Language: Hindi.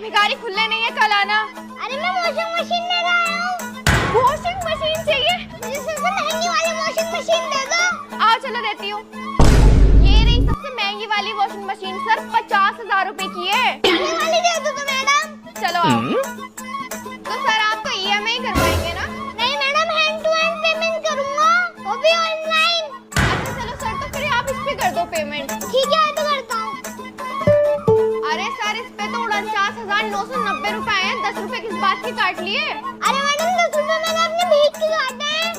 भिखारी खुले नहीं है, कल आना। अरे मैं वॉशिंग मशीन लेकर आया हूँ। वॉशिंग मशीन चाहिए? मुझे सबसे महंगी वाली वॉशिंग मशीन दे दो। आओ चलो देती हूँ। ये रही सबसे महंगी वाली वॉशिंग मशीन सर, 50,000 रुपए की है। ये वाली दे दो तो मैडम। चलो आओ। तो सर आप तो EMI करवाएंगे ना? नहीं madam, hand to hand payment करूँगा, वो भी ऑनलाइन। अच्छा चलो सर, तो फिर आप इस पे कर दो पेमेंट। ठीक है तो करता हूँ। अरे सर इस पे तो 49,990 रुपए आए हैं, 10 रुपए किस बात के काट लिए? अरे मैडम 10 रुपए मैंने अपने भीख के काटे हैं।